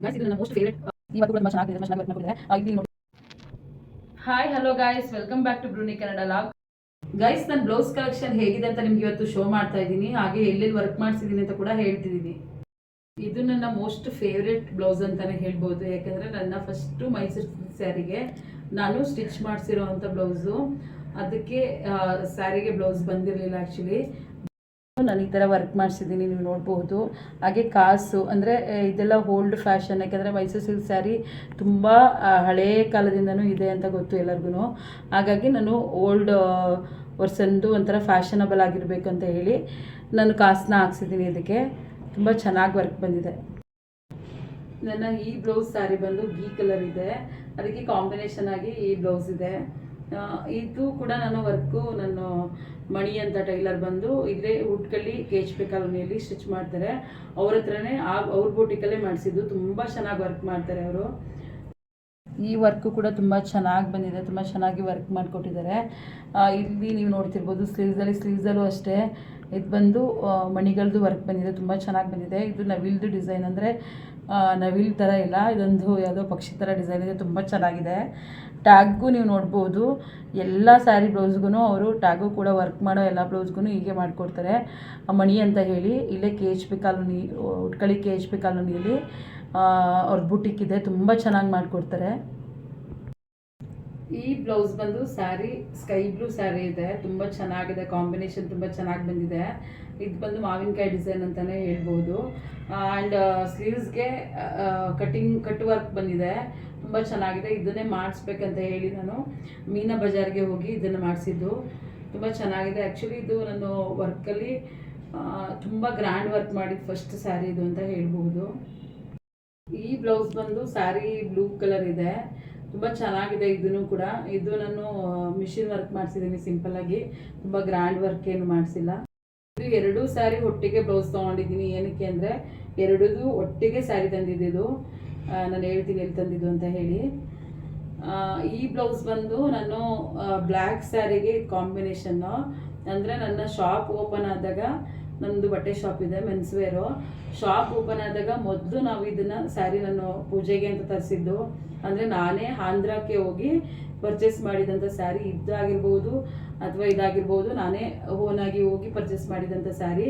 Guys ಇದು ನನ್ನ most favourite ಇವತ್ತು ಕೂಡ ತುಂಬಾ ಚೆನ್ನಾಗಿದೆ ತುಂಬಾ ಚೆನ್ನಾಗಿ ವರ್ಕ್ ಮಾಡ್ತಿದ್ದಾರೆ ಇಲ್ಲಿ ನೋಡಿ. Hi hello guys, welcome back to ಬ್ರೂನಿ ಕನ್ನಡ ಲಾಗ್. ಗೈಸ್ ನನ್ನ ಬ್ಲೌಸ್ ಕಲೆಕ್ಷನ್ ಹೇಗಿದೆ ಅಂತ ನಿಮ್ಗೆ ಇವತ್ತು ಶೋ ಮಾಡ್ತಾ ಇದ್ದೀನಿ, ಹಾಗೆ ಎಲ್ಲೆಲ್ಲಿ ವರ್ಕ್ ಮಾಡಿಸಿದ್ದೀನಿ ಅಂತ ಕೂಡ ಹೇಳ್ತಿದ್ದೀನಿ. ಇದು ನನ್ನ ಮೋಸ್ಟ್ ಫೇವ್ರೆಟ್ ಬ್ಲೌಸ್ ಅಂತಾನೆ ಹೇಳ್ಬೋದು, ಯಾಕಂದ್ರೆ ನನ್ನ ಫಸ್ಟ್ ಮೈಸೂರು ಸ್ಯಾರಿಗೆ ನಾನು ಸ್ಟಿಚ್ ಮಾಡಿಸಿರೋ ಅಂಥ ಬ್ಲೌಸು. ಅದಕ್ಕೆ ಸ್ಯಾರಿಗೆ ಬ್ಲೌಸ್ ಬಂದಿರಲಿಲ್ಲ ಆ್ಯಕ್ಚುಲಿ. ನಾನು ಈ ಥರ ವರ್ಕ್ ಮಾಡಿಸಿದ್ದೀನಿ, ನೀವು ನೋಡ್ಬೋದು. ಹಾಗೆ ಕಾಸು ಅಂದರೆ ಇದೆಲ್ಲ ಓಲ್ಡ್ ಫ್ಯಾಷನ್, ಯಾಕೆಂದರೆ ಮೈಸೂರು ಸಿಲ್ಕ್ ಸ್ಯಾರಿ ತುಂಬ ಹಳೆಯ ಕಾಲದಿಂದನೂ ಇದೆ ಅಂತ ಗೊತ್ತು ಎಲ್ಲರಿಗೂ. ಹಾಗಾಗಿ ನಾನು ಓಲ್ಡ್ ವರ್ಷನ್ದು ಒಂಥರ ಫ್ಯಾಷನಬಲ್ ಆಗಿರಬೇಕು ಅಂತ ಹೇಳಿ ನಾನು ಕಾಸನ್ನ ಹಾಕ್ಸಿದ್ದೀನಿ. ಇದಕ್ಕೆ ತುಂಬ ಚೆನ್ನಾಗಿ ವರ್ಕ್ ಬಂದಿದೆ. ನನ್ನ ಈ ಬ್ಲೌಸ್ ಸ್ಯಾರಿ ಬಂದು ಗೀ ಕಲರ್ ಇದೆ, ಅದಕ್ಕೆ ಕಾಂಬಿನೇಷನ್ ಆಗಿ ಈ ಬ್ಲೌಸ್ ಇದೆ. ಇದು ಕೂಡ ನಾನು ಮಣಿ ಅಂತ ಟೈಲರ್ ಬಂದು ಇದ್ರೆ ಉಟ್ಕಲ್ಲಿ KHP ಕಾಲೋನಿಯಲ್ಲಿ ಸ್ಟಿಚ್ ಮಾಡ್ತಾರೆ. ಅವ್ರ ಹತ್ರನೇ ಅವ್ರ ಬೋಟಿಕಲ್ಲೇ ಮಾಡಿಸಿದ್ದು. ತುಂಬ ಚೆನ್ನಾಗಿ ವರ್ಕ್ ಮಾಡ್ತಾರೆ ಅವರು. ಈ ವರ್ಕು ಕೂಡ ತುಂಬ ಚೆನ್ನಾಗಿ ಬಂದಿದೆ, ತುಂಬ ಚೆನ್ನಾಗಿ ವರ್ಕ್ ಮಾಡಿಕೊಟ್ಟಿದ್ದಾರೆ. ಇಲ್ಲಿ ನೀವು ನೋಡ್ತಿರ್ಬೋದು ಸ್ಲೀವ್ಸಲ್ಲೂ ಅಷ್ಟೇ ಇದು ಬಂದು ಮಣಿಗಳದ್ದು ವರ್ಕ್ ಬಂದಿದೆ, ತುಂಬ ಚೆನ್ನಾಗಿ ಬಂದಿದೆ. ಇದು ನವಿಲ್ದು ಡಿಸೈನ್, ಅಂದರೆ ನವಿಲ್ ಥರ ಇಲ್ಲ, ಇದೊಂದು ಯಾವುದೋ ಪಕ್ಷಿ ಥರ ಡಿಸೈನ್ ಇದೆ, ತುಂಬ ಚೆನ್ನಾಗಿದೆ. ಟ್ಯಾಗೂ ನೀವು ನೋಡ್ಬೋದು, ಎಲ್ಲ ಸ್ಯಾರಿ ಬ್ಲೌಸ್ಗೂ ಅವರು ಟ್ಯಾಗು ಕೂಡ ವರ್ಕ್ ಮಾಡೋ ಎಲ್ಲ ಬ್ಲೌಸ್ಗೂ ಹೀಗೆ ಮಾಡಿಕೊಡ್ತಾರೆ. ಮಣಿ ಅಂತ ಹೇಳಿ ಇಲ್ಲೇ KHP ಕಾಲೋನಿ, ಉಟ್ಕಳಿ KHP ಕಾಲೋನಿಯಲ್ಲಿ ಅವ್ರ ಬುಟಿಕ್ ಇದೆ, ತುಂಬ ಚೆನ್ನಾಗಿ ಮಾಡಿಕೊಡ್ತಾರೆ. ಈ ಬ್ಲೌಸ್ ಬಂದು ಸ್ಯಾರಿ ಸ್ಕೈ ಬ್ಲೂ ಸ್ಯಾರಿ ಇದೆ, ತುಂಬ ಚೆನ್ನಾಗಿದೆ, ಕಾಂಬಿನೇಷನ್ ತುಂಬ ಚೆನ್ನಾಗಿ ಬಂದಿದೆ. ಇದು ಬಂದು ಮಾವಿನಕಾಯಿ ಡಿಸೈನ್ ಅಂತಲೇ ಹೇಳ್ಬೋದು. ಆ್ಯಂಡ್ ಸ್ಲೀವ್ಸ್ಗೆ ಕಟ್ ವರ್ಕ್ ಬಂದಿದೆ, ತುಂಬ ಚೆನ್ನಾಗಿದೆ. ಇದನ್ನೇ ಮಾಡಿಸ್ಬೇಕಂತ ಹೇಳಿ ನಾನು ಮೀನಾ ಬಜಾರ್ಗೆ ಹೋಗಿ ಇದನ್ನು ಮಾಡಿಸಿದ್ದು. ತುಂಬ ಚೆನ್ನಾಗಿದೆ. ಆ್ಯಕ್ಚುಲಿ ಇದು ನಾನು ವರ್ಕಲ್ಲಿ ತುಂಬ ಗ್ರ್ಯಾಂಡ್ ವರ್ಕ್ ಮಾಡಿದ್ದು ಫಸ್ಟ್ ಸ್ಯಾರಿ ಇದು ಅಂತ ಹೇಳ್ಬೋದು. ಈ ಬ್ಲೌಸ್ ಬಂದು ಸ್ಯಾರಿ ಬ್ಲೂ ಕಲರ್ ಇದೆ, ತುಂಬ ಚೆನ್ನಾಗಿದೆ. ಇದನ್ನು ಕೂಡ ಇದು ನಾನು ಮಿಷಿನ್ ವರ್ಕ್ ಮಾಡಿಸಿದ್ದೀನಿ ಸಿಂಪಲ್ಲಾಗಿ, ತುಂಬ ಗ್ರ್ಯಾಂಡ್ ವರ್ಕ್ ಏನು ಮಾಡಿಸಿಲ್ಲ. ಇದು ಎರಡೂ ಸ್ಯಾರಿ ಒಟ್ಟಿಗೆ ಬ್ಲೌಸ್ ತೊಗೊಂಡಿದ್ದೀನಿ. ಏನಕ್ಕೆ ಅಂದರೆ ಎರಡೂ ಒಟ್ಟಿಗೆ ಸ್ಯಾರಿ ತಂದಿದ್ದು, ನಾನು ಹೇಳ್ತೀನಿ ಎಲ್ಲಿ ತಂದಿದ್ದು ಅಂತ ಹೇಳಿ. ಈ ಬ್ಲೌಸ್ ಬಂದು ನಾನು ಬ್ಲ್ಯಾಕ್ ಸ್ಯಾರಿಗೆ ಕಾಂಬಿನೇಷನ್ನು, ಅಂದರೆ ನನ್ನ ಶಾಪ್ ಓಪನ್ ಆದಾಗ, ನನ್ನದು ಬಟ್ಟೆ ಶಾಪ್ ಇದೆ ಮೆನ್ಸ್ ವೇರು, ಶಾಪ್ ಓಪನ್ ಆದಾಗ ಮೊದಲು ನಾವು ಇದನ್ನು ಸ್ಯಾರಿ ನಾನು ಪೂಜೆಗೆ ಅಂತ ತರಿಸಿದ್ದು. ಅಂದರೆ ನಾನೇ ಆಂಧ್ರಕ್ಕೆ ಹೋಗಿ ಪರ್ಚೇಸ್ ಮಾಡಿದಂಥ ಸ್ಯಾರಿ ಇದಾಗಿರ್ಬೋದು ಅಥವಾ ಇದಾಗಿರ್ಬೋದು, ನಾನೇ ಓನಾಗಿ ಹೋಗಿ ಪರ್ಚೇಸ್ ಮಾಡಿದಂಥ ಸ್ಯಾರಿ.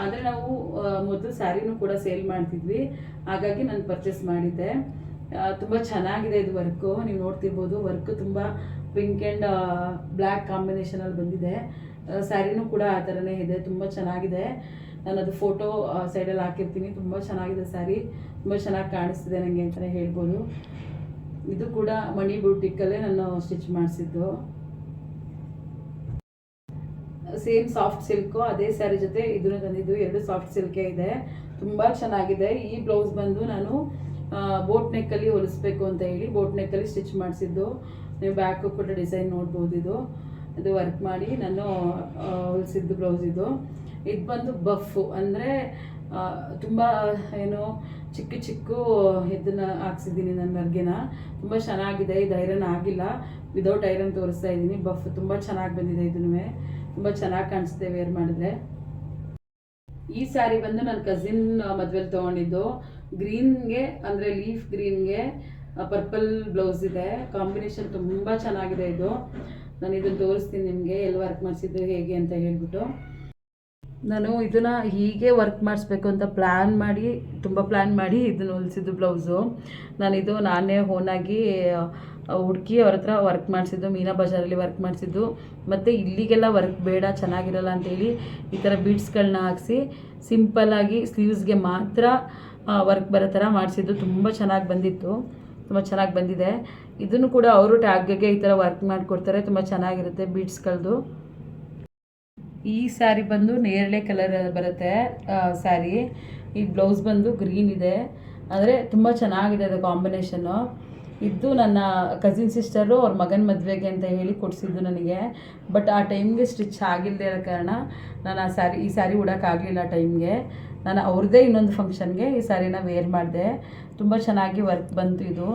ಅಂದರೆ ನಾವು ಮೊದಲು ಸ್ಯಾರಿನೂ ಕೂಡ ಸೇಲ್ ಮಾಡ್ತಿದ್ವಿ, ಹಾಗಾಗಿ ನಾನು ಪರ್ಚೇಸ್ ಮಾಡಿದ್ದೆ. ತುಂಬ ಚೆನ್ನಾಗಿದೆ ಇದು ವರ್ಕು, ನೀವು ನೋಡ್ತಿರ್ಬೋದು. ವರ್ಕು ತುಂಬ ಪಿಂಕ್ ಆ್ಯಂಡ್ ಬ್ಲ್ಯಾಕ್ ಕಾಂಬಿನೇಷನಲ್ಲಿ ಬಂದಿದೆ. ಸ್ಯಾರಿನೂ ಕೂಡ ಆ ಥರನೇ ಇದೆ, ತುಂಬ ಚೆನ್ನಾಗಿದೆ. ನಾನು ಅದು ಫೋಟೋ ಸೈಡಲ್ಲಿ ಹಾಕಿರ್ತೀನಿ. ತುಂಬ ಚೆನ್ನಾಗಿದೆ ಸ್ಯಾರಿ, ತುಂಬ ಚೆನ್ನಾಗಿ ಕಾಣಿಸ್ತಿದೆ ನನಗೆ ಅಂತಲೇ ಹೇಳ್ಬೋದು. ಇದು ಕೂಡ ಮಣಿ ಬೂಟಿಕಲ್ಲೇ ನಾನು ಸ್ಟಿಚ್ ಮಾಡಿಸಿದ್ದು. ಸೇಮ್ ಸಾಫ್ಟ್ ಸಿಲ್ಕು, ಅದೇ ಸ್ಯಾರಿ ಜೊತೆ ಇದನ್ನು ತಂದಿದ್ದು, ಎರಡು ಸಾಫ್ಟ್ ಸಿಲ್ಕೇ ಇದೆ, ತುಂಬ ಚೆನ್ನಾಗಿದೆ. ಈ ಬ್ಲೌಸ್ ಬಂದು ನಾನು ಬೋಟ್ ನೆಕ್ಕಲ್ಲಿ ಹೊಲಿಸ್ಬೇಕು ಅಂತ ಹೇಳಿ ಬೋಟ್ ನೆಕ್ಕಲ್ಲಿ ಸ್ಟಿಚ್ ಮಾಡಿಸಿದ್ದು. ನೀವು ಬ್ಯಾಕು ಕೂಡ ಡಿಸೈನ್ ನೋಡ್ಬೋದು. ಇದು ವರ್ಕ್ ಮಾಡಿ ನಾನು ಹೊಲಿಸಿದ್ದು ಬ್ಲೌಸ್ ಇದು. ಇದು ಬಂದು ಬಫ್ಫು, ಅಂದರೆ ತುಂಬ ಏನು ಚಿಕ್ಕ ಇದನ್ನು ಹಾಕ್ಸಿದ್ದೀನಿ ನನ್ನ ವರ್ಗೆನ, ತುಂಬ ಚೆನ್ನಾಗಿದೆ. ಇದು ಐರನ್ ಆಗಿಲ್ಲ, ವಿದೌಟ್ ಐರನ್ ತೋರಿಸ್ತಾ ಇದ್ದೀನಿ. ಬಫ್ ತುಂಬ ಚೆನ್ನಾಗಿ ಬಂದಿದೆ, ಇದನ್ನು ತುಂಬ ಚೆನ್ನಾಗಿ ಕಾಣಿಸುತ್ತೆ ವೇರ್ ಮಾಡಿದ್ರೆ. ಈ ಸ್ಯಾರಿ ಬಂದು ನನ್ನ ಕಸಿನ್ ಮದುವೆಲಿ ತೊಗೊಂಡಿದ್ದು. ಗ್ರೀನ್ಗೆ ಅಂದರೆ ಲೀಫ್ ಗ್ರೀನ್ಗೆ ಪರ್ಪಲ್ ಬ್ಲೌಸ್ ಇದೆ, ಕಾಂಬಿನೇಷನ್ ತುಂಬ ಚೆನ್ನಾಗಿದೆ. ಇದು ನಾನು ಇದನ್ನು ತೋರಿಸ್ತೀನಿ ನಿಮಗೆ ಎಲ್ಲಿ ವರ್ಕ್ ಮಾಡಿಸಿದ್ದು ಹೇಗೆ ಅಂತ ಹೇಳ್ಬಿಟ್ಟು. ನಾನು ಇದನ್ನು ಹೀಗೆ ವರ್ಕ್ ಮಾಡಿಸ್ಬೇಕು ಅಂತ ತುಂಬ ಪ್ಲ್ಯಾನ್ ಮಾಡಿ ಇದನ್ನು ಹೊಲಿಸಿದ್ದು ಬ್ಲೌಸು. ನಾನೇ ಓನಾಗಿ ಹುಡುಕಿ ಅವ್ರ ಹತ್ರ ವರ್ಕ್ ಮಾಡಿಸಿದ್ದು, ಮೀನಾ ಬಜಾರಲ್ಲಿ ವರ್ಕ್ ಮಾಡಿಸಿದ್ದು. ಮತ್ತು ಇಲ್ಲಿಗೆಲ್ಲ ವರ್ಕ್ ಬೇಡ, ಚೆನ್ನಾಗಿರಲ್ಲ ಅಂತೇಳಿ ಈ ಥರ ಬೀಡ್ಸ್ಗಳನ್ನ ಹಾಕ್ಸಿ ಸಿಂಪಲ್ಲಾಗಿ ಸ್ಲೀವ್ಸ್ಗೆ ಮಾತ್ರ ವರ್ಕ್ ಬರೋ ಥರ ಮಾಡಿಸಿದ್ದು. ತುಂಬ ಚೆನ್ನಾಗಿ ಬಂದಿತ್ತು, ತುಂಬ ಚೆನ್ನಾಗಿ ಬಂದಿದೆ. ಇದನ್ನು ಕೂಡ ಅವರು ಟ್ಯಾಗ್ಗೆ ಈ ಥರ ವರ್ಕ್ ಮಾಡಿಕೊಡ್ತಾರೆ, ತುಂಬ ಚೆನ್ನಾಗಿರುತ್ತೆ ಬೀಡ್ಸ್ಗಳದ್ದು. ಈ ಸ್ಯಾರಿ ಬಂದು ನೇರಳೆ ಕಲರ್ ಬರುತ್ತೆ ಸ್ಯಾರಿ. ಈ ಬ್ಲೌಸ್ ಬಂದು ಗ್ರೀನ್ ಇದೆ, ಅಂದರೆ ತುಂಬ ಚೆನ್ನಾಗಿದೆ ಅದು ಕಾಂಬಿನೇಷನ್ನು. ಇದು ನನ್ನ ಕಸಿನ್ ಸಿಸ್ಟರು ಅವ್ರ ಮಗನ ಮದುವೆಗೆ ಅಂತ ಹೇಳಿ ಕೊಡಿಸಿದ್ದು ನನಗೆ. ಬಟ್ ಆ ಟೈಮ್ಗೆ ಸ್ಟಿಚ್ ಆಗಿಲ್ಲದೆ ಇರೋ ಕಾರಣ ನಾನು ಈ ಸ್ಯಾರಿ ಉಡೋಕ್ಕಾಗಲಿಲ್ಲ ಆ ಟೈಮ್ಗೆ. ನಾನು ಅವ್ರದ್ದೇ ಇನ್ನೊಂದು ಫಂಕ್ಷನ್ಗೆ ಈ ಸ್ಯಾರಿನ ವೇರ್ ಮಾಡಿದೆ. ತುಂಬ ಚೆನ್ನಾಗಿ ವರ್ಕ್ ಬಂತು. ಇದು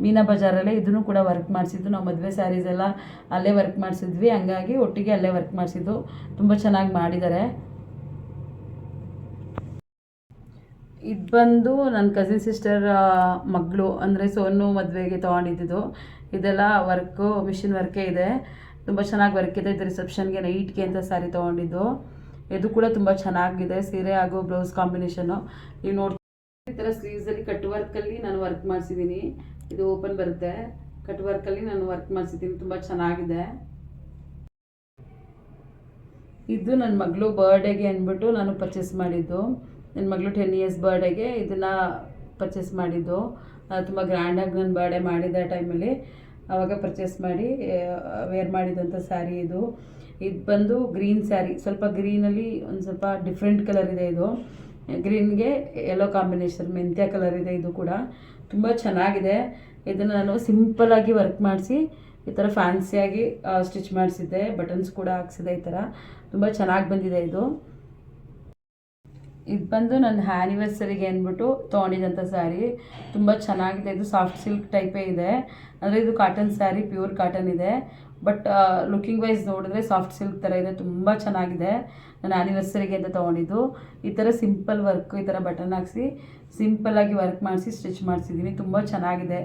ಮೀನಾ ಬಜಾರಲ್ಲೇ ಇದನ್ನು ಕೂಡ ವರ್ಕ್ ಮಾಡಿಸಿದ್ದು. ನಾವು ಮದುವೆ ಸ್ಯಾರೀಸ್ ಎಲ್ಲ ಅಲ್ಲೇ ವರ್ಕ್ ಮಾಡಿಸಿದ್ವಿ, ಹಂಗಾಗಿ ಒಟ್ಟಿಗೆ ಅಲ್ಲೇ ವರ್ಕ್ ಮಾಡಿಸಿದ್ದು. ತುಂಬ ಚೆನ್ನಾಗಿ ಮಾಡಿದ್ದಾರೆ. ಇದು ಬಂದು ನನ್ನ ಕಸಿನ್ ಸಿಸ್ಟರ್ ಮಗಳು ಅಂದರೆ ಸೋನು ಮದುವೆಗೆ ತೊಗೊಂಡಿದ್ದು. ಇದೆಲ್ಲ ವರ್ಕು ಮಿಷಿನ್ ವರ್ಕೇ ಇದೆ, ತುಂಬ ಚೆನ್ನಾಗಿ ವರ್ಕ್ ಇದೆ. ಇದು ರಿಸೆಪ್ಷನ್ಗೆ ನೈಟ್ಗೆ ಅಂತ ಸ್ಯಾರಿ ತೊಗೊಂಡಿದ್ದು. ಇದು ಕೂಡ ತುಂಬ ಚೆನ್ನಾಗಿದೆ, ಸೀರೆ ಹಾಗೂ ಬ್ಲೌಸ್ ಕಾಂಬಿನೇಷನ್ನು. ನೀವು ನೋಡಿ ಈ ಥರ ಸ್ಲೀವ್ಸಲ್ಲಿ ಕಟ್ ವರ್ಕಲ್ಲಿ ನಾನು ವರ್ಕ್ ಮಾಡಿಸಿದ್ದೀನಿ. ಇದು ಓಪನ್ ಬರುತ್ತೆ, ಕಟ್ ವರ್ಕಲ್ಲಿ ನಾನು ವರ್ಕ್ ಮಾಡಿಸಿದ್ದೀನಿ, ತುಂಬ ಚೆನ್ನಾಗಿದೆ. ಇದು ನನ್ನ ಮಗಳು ಬರ್ಡೇಗೆ ಅಂದ್ಬಿಟ್ಟು ನಾನು ಪರ್ಚೇಸ್ ಮಾಡಿದ್ದು. ನನ್ನ ಮಗಳು 10 ಇಯರ್ಸ್ ಬರ್ಡೇಗೆ ಇದನ್ನು ಪರ್ಚೇಸ್ ಮಾಡಿದ್ದು. ತುಂಬ ಗ್ರ್ಯಾಂಡಾಗಿ ನನ್ನ ಬರ್ಡೇ ಮಾಡಿದ್ದ ಟೈಮಲ್ಲಿ ಆವಾಗ ಪರ್ಚೇಸ್ ಮಾಡಿ ವೇರ್ ಮಾಡಿದಂಥ ಸ್ಯಾರಿ ಇದು. ಇದು ಬಂದು ಗ್ರೀನ್ ಸ್ಯಾರಿ, ಸ್ವಲ್ಪ ಗ್ರೀನಲ್ಲಿ ಒಂದು ಸ್ವಲ್ಪ ಡಿಫ್ರೆಂಟ್ ಕಲರ್ ಇದೆ. ಇದು ಗ್ರೀನ್ಗೆ ಯೆಲ್ಲೋ ಕಾಂಬಿನೇಷನ್ ಮೆಂತ್ಯ ಕಲರ್ ಇದೆ. ಇದು ಕೂಡ ತುಂಬ ಚೆನ್ನಾಗಿದೆ. ಇದನ್ನು ನಾನು ಸಿಂಪಲ್ಲಾಗಿ ವರ್ಕ್ ಮಾಡಿಸಿ ಈ ಥರ ಫ್ಯಾನ್ಸಿಯಾಗಿ ಸ್ಟಿಚ್ ಮಾಡಿಸಿದ್ದೆ, ಬಟನ್ಸ್ ಕೂಡ ಹಾಕ್ಸಿದೆ. ಈ ಥರ ತುಂಬ ಚೆನ್ನಾಗಿ ಬಂದಿದೆ. ಇದು ಬಂದು ನನ್ನ ಆ್ಯನಿವರ್ಸರಿಗೆ ಅಂದ್ಬಿಟ್ಟು ತೊಗೊಂಡಿದ್ದಂಥ ಸ್ಯಾರಿ, ತುಂಬ ಚೆನ್ನಾಗಿದೆ. ಇದು ಸಾಫ್ಟ್ ಸಿಲ್ಕ್ ಟೈಪೇ ಇದೆ, ಅಂದರೆ ಇದು ಕಾಟನ್ ಸ್ಯಾರಿ, ಪ್ಯೂರ್ ಕಾಟನ್ ಇದೆ. ಬಟ್ ಲುಕಿಂಗ್ ವೈಸ್ ನೋಡಿದ್ರೆ ಸಾಫ್ಟ್ ಸಿಲ್ಕ್ ಥರ ಇದೆ, ತುಂಬ ಚೆನ್ನಾಗಿದೆ. ನಾನು ಆ್ಯನಿವರ್ಸರಿಗೆ ಅಂತ ತೊಗೊಂಡಿದ್ದು. ಈ ಥರ ಸಿಂಪಲ್ ವರ್ಕು, ಈ ಥರ ಬಟನ್ ಹಾಕ್ಸಿ ಸಿಂಪಲ್ಲಾಗಿ ವರ್ಕ್ ಮಾಡಿಸಿ ಸ್ಟಿಚ್ ಮಾಡಿಸಿದ್ದೀನಿ, ತುಂಬ ಚೆನ್ನಾಗಿದೆ.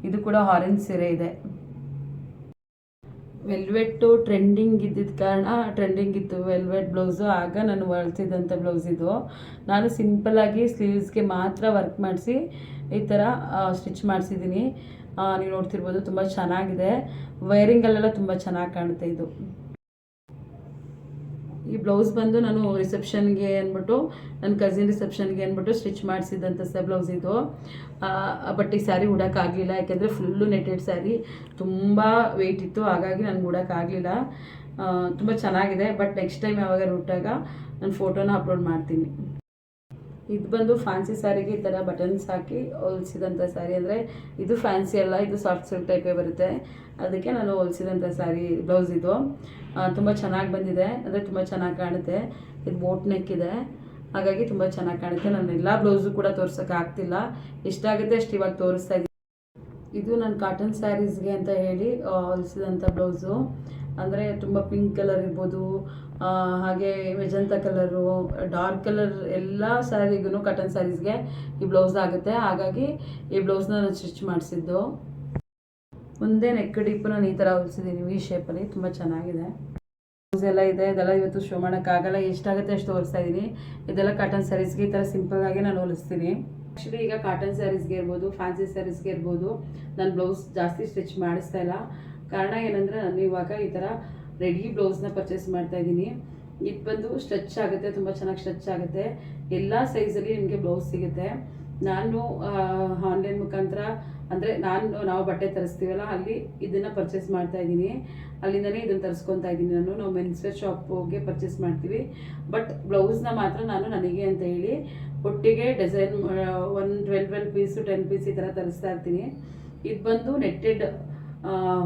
ಇದು ಕೂಡ ಆರೆಂಜ್ ಸೀರೆ ಇದೆ. ವೆಲ್ವೆಟ್ಟು ಟ್ರೆಂಡಿಂಗ್ ಇದ್ದಿದ್ದ ಕಾರಣ ಟ್ರೆಂಡಿಂಗ್ ಇತ್ತು ವೆಲ್ವೆಟ್ ಬ್ಲೌಸು, ಆಗ ನಾನು ಹೊಲ್ಸಿದ್ದಂಥ ಬ್ಲೌಸ್ ಇದು. ನಾನು ಸಿಂಪಲ್ಲಾಗಿ ಸ್ಲೀವ್ಸ್ಗೆ ಮಾತ್ರ ವರ್ಕ್ ಮಾಡಿಸಿ ಈ ಥರ ಸ್ಟಿಚ್ ಮಾಡಿಸಿದ್ದೀನಿ. ನೀವು ನೋಡ್ತಿರ್ಬೋದು, ತುಂಬ ಚೆನ್ನಾಗಿದೆ. ವೈರಿಂಗಲ್ಲೆಲ್ಲ ತುಂಬ ಚೆನ್ನಾಗಿ ಕಾಣುತ್ತೆ. ಇದು ಈ ಬ್ಲೌಸ್ ಬಂದು ನಾನು ರಿಸೆಪ್ಷನ್ಗೆ ಅಂದ್ಬಿಟ್ಟು ನನ್ನ ಕಸಿನ್ ರಿಸೆಪ್ಷನ್ಗೆ ಅಂದ್ಬಿಟ್ಟು ಸ್ಟಿಚ್ ಮಾಡಿಸಿದ್ದಂಥ ಬ್ಲೌಸ್ ಇದು. ಬಟ್ ಈ ಸ್ಯಾರಿ ಉಡೋಕ್ಕಾಗಲಿಲ್ಲ, ಯಾಕೆಂದರೆ ಫುಲ್ಲು ನೆಟೆಡ್ ಸ್ಯಾರಿ, ತುಂಬ ವೆಯ್ಟ್ ಇತ್ತು, ಹಾಗಾಗಿ ನನಗೆ ಉಡೋಕ್ಕಾಗಲಿಲ್ಲ. ತುಂಬ ಚೆನ್ನಾಗಿದೆ. ಬಟ್ ನೆಕ್ಸ್ಟ್ ಟೈಮ್ ಯಾವಾಗ ಉಟ್ಟಾಗ ನಾನು ಫೋಟೋನ ಅಪ್ಲೋಡ್ ಮಾಡ್ತೀನಿ. ಇದು ಬಂದು ಫ್ಯಾನ್ಸಿ ಸ್ಯಾರಿಗೆ ಈ ಥರ ಬಟನ್ಸ್ ಹಾಕಿ ಹೊಲಿಸಿದಂಥ ಸ್ಯಾರಿ, ಅಂದರೆ ಇದು ಫ್ಯಾನ್ಸಿ ಅಲ್ಲ, ಇದು ಸಾಫ್ಟ್ ಸಿಲ್ಕ್ ಟೈಪೇ ಬರುತ್ತೆ, ಅದಕ್ಕೆ ನಾನು ಹೊಲಿಸಿದಂಥ ಸ್ಯಾರಿ ಬ್ಲೌಸ್ ಇದು. ತುಂಬ ಚೆನ್ನಾಗಿ ಬಂದಿದೆ, ಅಂದರೆ ತುಂಬ ಚೆನ್ನಾಗಿ ಕಾಣುತ್ತೆ. ಇದು ಬೋಟ್ ನೆಕ್ ಇದೆ, ಹಾಗಾಗಿ ತುಂಬ ಚೆನ್ನಾಗಿ ಕಾಣುತ್ತೆ. ನಾನು ಎಲ್ಲ ಬ್ಲೌಸು ಕೂಡ ತೋರ್ಸೋಕ್ಕಾಗ್ತಿಲ್ಲ, ಎಷ್ಟಾಗುತ್ತೆ ಅಷ್ಟು ಇವಾಗ ತೋರಿಸ್ತಾ ಇದ್ದೀನಿ. ಇದು ನಾನು ಕಾಟನ್ ಸ್ಯಾರೀಸ್ಗೆ ಅಂತ ಹೇಳಿ ಹೊಲಿಸಿದಂಥ ಬ್ಲೌಸು, ಅಂದರೆ ತುಂಬ ಪಿಂಕ್ ಕಲರ್ ಇರ್ಬೋದು, ಹಾಗೆ ಮೆಜಂತ ಕಲರು, ಡಾರ್ಕ್ ಕಲರ್ ಎಲ್ಲ ಸ್ಯಾರಿಗೂ ಕಾಟನ್ ಸ್ಯಾರೀಸ್ಗೆ ಈ ಬ್ಲೌಸ್ ಆಗುತ್ತೆ. ಹಾಗಾಗಿ ಈ ಬ್ಲೌಸ್ನ ನಾನು ಸ್ಟಿಚ್ ಮಾಡಿಸಿದ್ದು. ಮುಂದೆ ನೆಕ್ ಡೀಪು ನಾನು ಈ ಥರ ಹೊಲಿಸಿದ್ದೀನಿ ವಿ ಶೇಪಲ್ಲಿ, ತುಂಬ ಚೆನ್ನಾಗಿದೆ. ಬ್ಲೌಸ್ ಎಲ್ಲ ಇದೆ, ಇದೆಲ್ಲ ಇವತ್ತು ಶೋ ಮಾಡೋಕ್ಕಾಗಲ್ಲ, ಎಷ್ಟಾಗುತ್ತೆ ಅಷ್ಟು ತೋರಿಸ್ತಾ ಇದ್ದೀನಿ. ಇದೆಲ್ಲ ಕಾಟನ್ ಸ್ಯಾರೀಸ್ಗೆ ಈ ಥರ ಸಿಂಪಲ್ಲಾಗಿ ನಾನು ಹೊಲಿಸ್ತೀನಿ. ಆ್ಯಕ್ಚುಲಿ ಈಗ ಕಾಟನ್ ಸ್ಯಾರೀಸ್ಗೆ ಇರ್ಬೋದು, ಫ್ಯಾನ್ಸಿ ಸ್ಯಾರೀಸ್ಗೆ ಇರ್ಬೋದು, ನಾನು ಬ್ಲೌಸ್ ಜಾಸ್ತಿ ಸ್ಟಿಚ್ ಮಾಡಿಸ್ತಾ ಇಲ್ಲ. ಕಾರಣ ಏನಂದರೆ ನಾನು ಇವಾಗ ಈ ಥರ ರೆಡಿ ಬ್ಲೌಸ್ನ ಪರ್ಚೇಸ್ ಮಾಡ್ತಾಯಿದ್ದೀನಿ. ಇದು ಬಂದು ಸ್ಟ್ರೆಚ್ ಆಗುತ್ತೆ, ತುಂಬ ಚೆನ್ನಾಗಿ ಸ್ಟ್ರೆಚ್ ಆಗುತ್ತೆ, ಎಲ್ಲ ಸೈಜಲ್ಲಿ ನಿಮಗೆ ಬ್ಲೌಸ್ ಸಿಗುತ್ತೆ. ನಾನು ಆನ್ಲೈನ್ ಮುಖಾಂತರ, ಅಂದರೆ ನಾವು ಬಟ್ಟೆ ತರಿಸ್ತೀವಲ್ಲ, ಅಲ್ಲಿ ಇದನ್ನು ಪರ್ಚೇಸ್ ಮಾಡ್ತಾಯಿದ್ದೀನಿ. ಅಲ್ಲಿಂದಲೇ ಇದನ್ನು ತರಿಸ್ಕೊತಾ ಇದ್ದೀನಿ. ನಾವು ಮೆನ್ಸ್ವೇರ್ ಶಾಪ್ಗೆ ಪರ್ಚೇಸ್ ಮಾಡ್ತೀವಿ. ಬಟ್ ಬ್ಲೌಸ್ನ ಮಾತ್ರ ನಾನು ನನಗೆ ಅಂತ ಹೇಳಿ ಒಟ್ಟಿಗೆ ಡಿಸೈನ್ 12 ಪೀಸು 10 ಪೀಸ್ ಈ ಥರ ತರಿಸ್ತಾ ಇರ್ತೀನಿ. ಇದು ಬಂದು ನೆಟ್ಟೆಡ್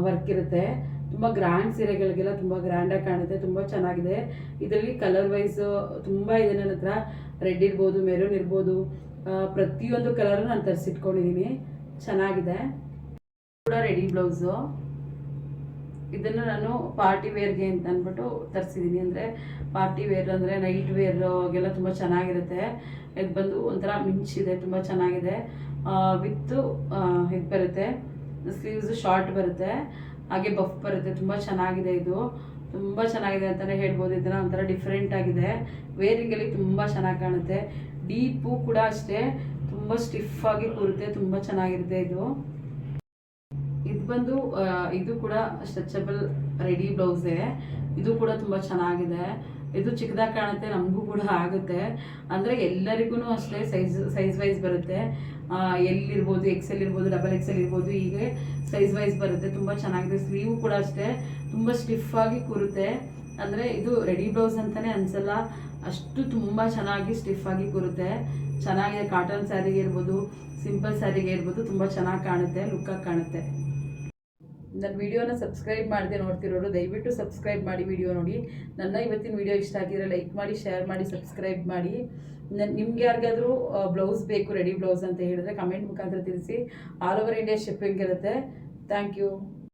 ವರ್ಕ್ ಇರುತ್ತೆ, ತುಂಬ ಗ್ರ್ಯಾಂಡ್ ಸೀರೆಗಳಿಗೆಲ್ಲ ತುಂಬ ಗ್ರ್ಯಾಂಡಾಗಿ ಕಾಣುತ್ತೆ, ತುಂಬ ಚೆನ್ನಾಗಿದೆ. ಇದರಲ್ಲಿ ಕಲರ್ ವೈಸು ತುಂಬ ಇದೆ ನನ್ನ ಹತ್ರ. ರೆಡ್ ಇರ್ಬೋದು, ಮೆರೂನ್ ಇರ್ಬೋದು, ಪ್ರತಿಯೊಂದು ಕಲರು ನಾನು ತರಿಸಿಟ್ಕೊಂಡಿದ್ದೀನಿ, ಚೆನ್ನಾಗಿದೆ. ಕೂಡ ರೆಡಿ ಬ್ಲೌಸು, ಇದನ್ನು ನಾನು ಪಾರ್ಟಿ ವೇರ್ಗೆ ಅಂತ ಅಂದ್ಬಿಟ್ಟು ತರಿಸಿದ್ದೀನಿ. ಅಂದರೆ ಪಾರ್ಟಿ ವೇರ್ ಅಂದರೆ ನೈಟ್ ವೇರ್ಗೆಲ್ಲ ತುಂಬ ಚೆನ್ನಾಗಿರುತ್ತೆ. ಇದು ಬಂದು ಒಂಥರ ಮಿಂಚಿದೆ, ತುಂಬ ಚೆನ್ನಾಗಿದೆ. ವಿತ್ತು ಇದು ಬರುತ್ತೆ, ಸ್ಲೀವ್ಸು ಶಾರ್ಟ್ ಬರುತ್ತೆ, ಹಾಗೆ ಬಫ್ ಬರುತ್ತೆ, ತುಂಬ ಚೆನ್ನಾಗಿದೆ. ಇದು ತುಂಬ ಚೆನ್ನಾಗಿದೆ ಅಂತಲೇ ಹೇಳ್ಬೋದು. ಇದನ್ನು ಒಂಥರ ಡಿಫ್ರೆಂಟ್ ಆಗಿದೆ, ವೇರಿಂಗಲ್ಲಿ ತುಂಬ ಚೆನ್ನಾಗಿ ಕಾಣುತ್ತೆ. ಡೀಪು ಕೂಡ ಅಷ್ಟೇ, ತುಂಬ ಸ್ಟಿಫಾಗಿ ಕೂರುತ್ತೆ, ತುಂಬ ಚೆನ್ನಾಗಿರುತ್ತೆ. ಇದು ಬಂದು ಇದು ಕೂಡ ಸ್ಟ್ರೆಚಬಲ್ ರೆಡಿ ಬ್ಲೌಸೇ, ಇದು ಕೂಡ ತುಂಬ ಚೆನ್ನಾಗಿದೆ. ಇದು ಚಿಕ್ಕದಾಗಿ ಕಾಣುತ್ತೆ, ನಮಗೂ ಕೂಡ ಆಗುತ್ತೆ. ಅಂದರೆ ಎಲ್ಲರಿಗೂ ಅಷ್ಟೇ ಸೈಜ್ ವೈಸ್ ಬರುತ್ತೆ. ಎಲ್ಲಿರ್ಬೋದು, XL ಇರ್ಬೋದು, XXL ಇರ್ಬೋದು, ಹೀಗೆ ಸೈಜ್ ವೈಸ್ ಬರುತ್ತೆ, ತುಂಬ ಚೆನ್ನಾಗಿದೆ. ಸ್ಲೀವ್ ಕೂಡ ಅಷ್ಟೇ ತುಂಬ ಸ್ಟಿಫಾಗಿ ಕೂರುತ್ತೆ. ಅಂದರೆ ಇದು ರೆಡಿ ಬ್ಲೌಸ್ ಅಂತಲೇ ಅನಿಸಲ್ಲ, ಅಷ್ಟು ತುಂಬ ಚೆನ್ನಾಗಿ ಸ್ಟಿಫಾಗಿ ಕೂರುತ್ತೆ, ಚೆನ್ನಾಗಿದೆ. ಕಾಟನ್ ಸ್ಯಾರಿಗೆ ಇರ್ಬೋದು, ಸಿಂಪಲ್ ಸ್ಯಾರಿಗೆ ಇರ್ಬೋದು, ತುಂಬ ಚೆನ್ನಾಗಿ ಕಾಣುತ್ತೆ, ಲುಕ್ಕಾಗಿ ಕಾಣುತ್ತೆ. ನನ್ನ ವಿಡಿಯೋನ ಸಬ್ಸ್ಕ್ರೈಬ್ ಮಾಡದೆ ನೋಡ್ತಿರೋರು ದಯವಿಟ್ಟು ಸಬ್ಸ್ಕ್ರೈಬ್ ಮಾಡಿ ವಿಡಿಯೋ ನೋಡಿ. ನನ್ನ ಇವತ್ತಿನ ವಿಡಿಯೋ ಇಷ್ಟ ಆಗಿದ್ರೆ ಲೈಕ್ ಮಾಡಿ, ಶೇರ್ ಮಾಡಿ, ಸಬ್ಸ್ಕ್ರೈಬ್ ಮಾಡಿ. ನಿಮ್ಗೆ ಯಾರಿಗಾದರೂ ಬ್ಲೌಸ್ ಬೇಕು, ರೆಡಿ ಬ್ಲೌಸ್ ಅಂತ ಹೇಳಿದ್ರೆ ಕಮೆಂಟ್ ಮುಖಾಂತರ ತಿಳಿಸಿ. ಆಲ್ ಓವರ್ ಇಂಡಿಯಾ ಶಿಪ್ಪಿಂಗ್ ಇರುತ್ತೆ. Thank you.